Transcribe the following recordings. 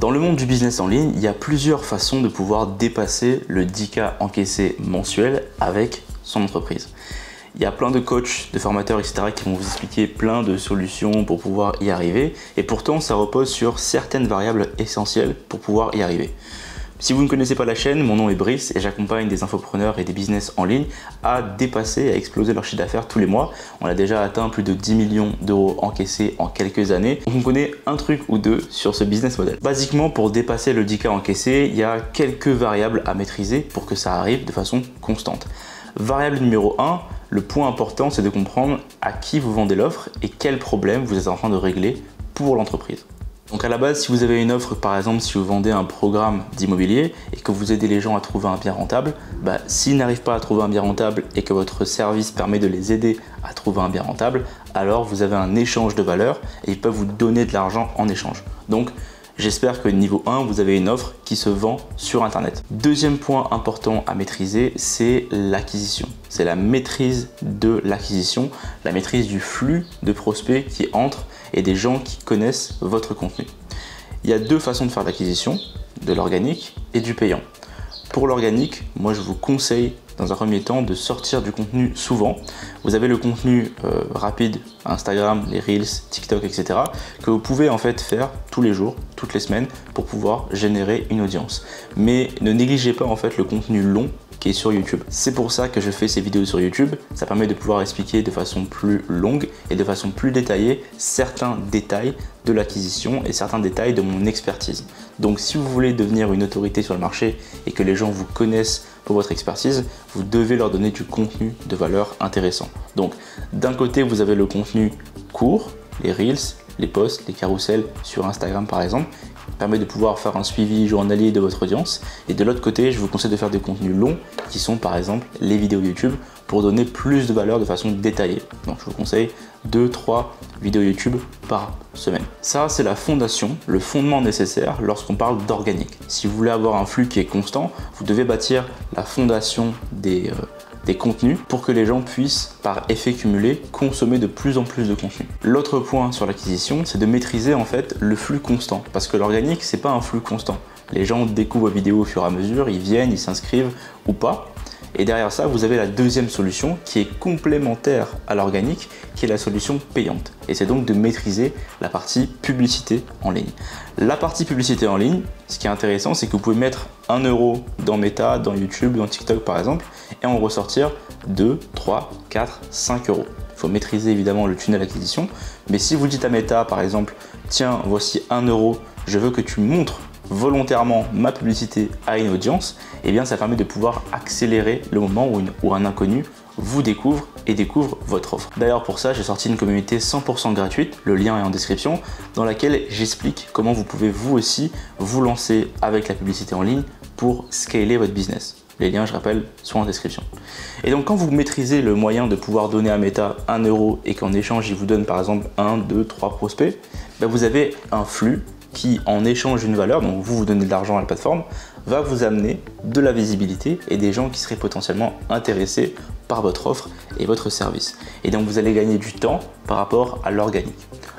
Dans le monde du business en ligne, il y a plusieurs façons de pouvoir dépasser le 10K encaissé mensuel avec son entreprise. Il y a plein de coachs, de formateurs, etc. qui vont vous expliquer plein de solutions pour pouvoir y arriver. Et pourtant, ça repose sur certaines variables essentielles pour pouvoir y arriver. Si vous ne connaissez pas la chaîne, mon nom est Brice et j'accompagne des infopreneurs et des business en ligne à dépasser, à exploser leur chiffre d'affaires tous les mois. On a déjà atteint plus de 10 millions d'euros encaissés en quelques années. Donc on connaît un truc ou deux sur ce business model. Basiquement, pour dépasser le 10K encaissé, il y a quelques variables à maîtriser pour que ça arrive de façon constante. Variable numéro 1, le point important, c'est de comprendre à qui vous vendez l'offre et quel problème vous êtes en train de régler pour l'entreprise. Donc à la base, si vous avez une offre, par exemple, si vous vendez un programme d'immobilier et que vous aidez les gens à trouver un bien rentable, s'ils n'arrivent pas à trouver un bien rentable et que votre service permet de les aider à trouver un bien rentable, alors vous avez un échange de valeur et ils peuvent vous donner de l'argent en échange. Donc j'espère que niveau 1, vous avez une offre qui se vend sur Internet. Deuxième point important à maîtriser, c'est l'acquisition. C'est la maîtrise de l'acquisition, la maîtrise du flux de prospects qui entrent et des gens qui connaissent votre contenu. Il y a deux façons de faire l'acquisition, de l'organique et du payant. Pour l'organique, moi je vous conseille dans un premier temps de sortir du contenu souvent. Vous avez le contenu rapide, Instagram, les Reels, TikTok, etc. que vous pouvez en fait faire tous les jours, toutes les semaines pour pouvoir générer une audience. Mais ne négligez pas en fait le contenu long qui est sur YouTube. C'est pour ça que je fais ces vidéos sur YouTube. Ça permet de pouvoir expliquer de façon plus longue et de façon plus détaillée certains détails de l'acquisition et certains détails de mon expertise. Donc si vous voulez devenir une autorité sur le marché et que les gens vous connaissent pour votre expertise, vous devez leur donner du contenu de valeur intéressant. Donc d'un côté, vous avez le contenu court, les Reels, les posts, les carousels sur Instagram par exemple, permet de pouvoir faire un suivi journalier de votre audience. Et de l'autre côté, je vous conseille de faire des contenus longs qui sont par exemple les vidéos YouTube pour donner plus de valeur de façon détaillée. Donc je vous conseille 2-3 vidéos YouTube par semaine. Ça, c'est la fondation, le fondement nécessaire lorsqu'on parle d'organique. Si vous voulez avoir un flux qui est constant, vous devez bâtir la fondation des contenus pour que les gens puissent, par effet cumulé, consommer de plus en plus de contenu. L'autre point sur l'acquisition, c'est de maîtriser en fait le flux constant. Parce que l'organique, c'est pas un flux constant. Les gens découvrent vos vidéos au fur et à mesure, ils viennent, ils s'inscrivent ou pas. Et derrière ça, vous avez la deuxième solution qui est complémentaire à l'organique, qui est la solution payante. Et c'est donc de maîtriser la partie publicité en ligne. La partie publicité en ligne, ce qui est intéressant, c'est que vous pouvez mettre 1 euro dans Meta, dans YouTube, dans TikTok par exemple, et en ressortir 2, 3, 4, 5 euros. Il faut maîtriser évidemment le tunnel d'acquisition, mais si vous dites à Meta par exemple, tiens, voici 1 euro, je veux que tu montres volontairement ma publicité à une audience, et bien ça permet de pouvoir accélérer le moment où un inconnu vous découvre et découvre votre offre. D'ailleurs pour ça, j'ai sorti une communauté 100% gratuite, le lien est en description, dans laquelle j'explique comment vous pouvez vous aussi vous lancer avec la publicité en ligne pour scaler votre business. Les liens, je rappelle, sont en description. Et donc quand vous maîtrisez le moyen de pouvoir donner à Meta 1 euro et qu'en échange, il vous donne par exemple 1, 2, 3 prospects, vous avez un flux qui, en échange d'une valeur, donc vous donnez de l'argent à la plateforme, va vous amener de la visibilité et des gens qui seraient potentiellement intéressés par votre offre et votre service. Et donc vous allez gagner du temps par rapport à l'organique.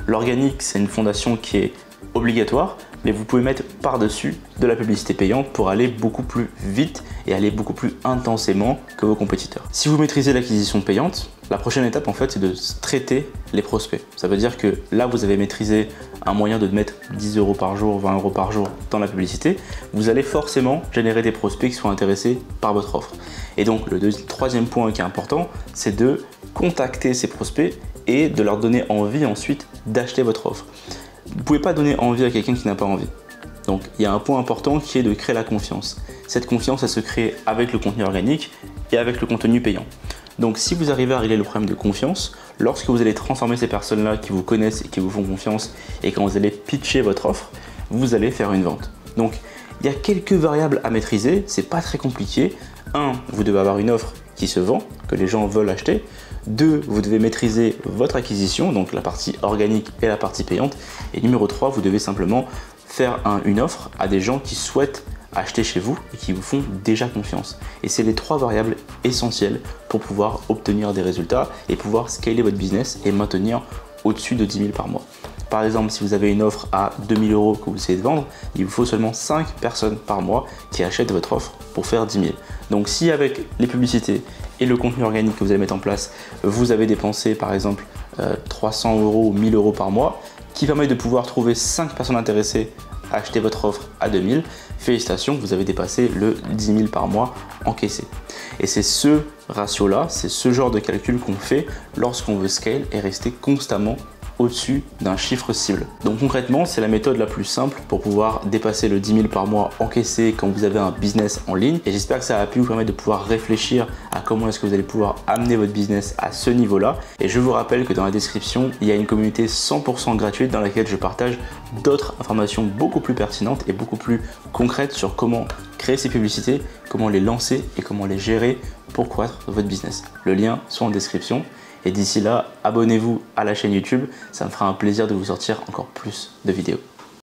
L'organique, c'est une fondation qui est obligatoire, mais vous pouvez mettre par-dessus de la publicité payante pour aller beaucoup plus vite et aller beaucoup plus intensément que vos compétiteurs. Si vous maîtrisez l'acquisition payante, la prochaine étape en fait c'est de traiter les prospects. Ça veut dire que là vous avez maîtrisé un moyen de mettre 10 euros par jour, 20 euros par jour dans la publicité, vous allez forcément générer des prospects qui sont intéressés par votre offre. Et donc le troisième point qui est important, c'est de contacter ces prospects et de leur donner envie ensuite d'acheter votre offre. Vous ne pouvez pas donner envie à quelqu'un qui n'a pas envie. Donc il y a un point important qui est de créer la confiance. Cette confiance, elle se crée avec le contenu organique et avec le contenu payant. Donc si vous arrivez à régler le problème de confiance, lorsque vous allez transformer ces personnes-là qui vous connaissent et qui vous font confiance et quand vous allez pitcher votre offre, vous allez faire une vente. Donc il y a quelques variables à maîtriser, c'est pas très compliqué. 1, vous devez avoir une offre qui se vend, que les gens veulent acheter. 2, vous devez maîtriser votre acquisition, donc la partie organique et la partie payante. Et numéro 3, vous devez simplement faire une offre à des gens qui souhaitent acheter chez vous et qui vous font déjà confiance. Et c'est les 3 variables essentielles pour pouvoir obtenir des résultats et pouvoir scaler votre business et maintenir au-dessus de 10 000 par mois. Par exemple, si vous avez une offre à 2000 € que vous essayez de vendre, il vous faut seulement 5 personnes par mois qui achètent votre offre pour faire 10 000. Donc si avec les publicités et le contenu organique que vous allez mettre en place, vous avez dépensé par exemple 300 € ou 1000 € par mois, qui permet de pouvoir trouver 5 personnes intéressées à acheter votre offre à 2000, félicitations, vous avez dépassé le 10 000 par mois encaissé. Et c'est ce ratio-là, c'est ce genre de calcul qu'on fait lorsqu'on veut scale et rester constamment au-dessus d'un chiffre cible. Donc concrètement, c'est la méthode la plus simple pour pouvoir dépasser le 10 000 par mois encaissé quand vous avez un business en ligne. Et j'espère que ça a pu vous permettre de pouvoir réfléchir à comment est-ce que vous allez pouvoir amener votre business à ce niveau-là. Et je vous rappelle que dans la description, il y a une communauté 100% gratuite dans laquelle je partage d'autres informations beaucoup plus pertinentes et beaucoup plus concrètes sur comment créer ces publicités, comment les lancer et comment les gérer pour croître votre business. Le lien sont en description. Et d'ici là, abonnez-vous à la chaîne YouTube, ça me fera un plaisir de vous sortir encore plus de vidéos.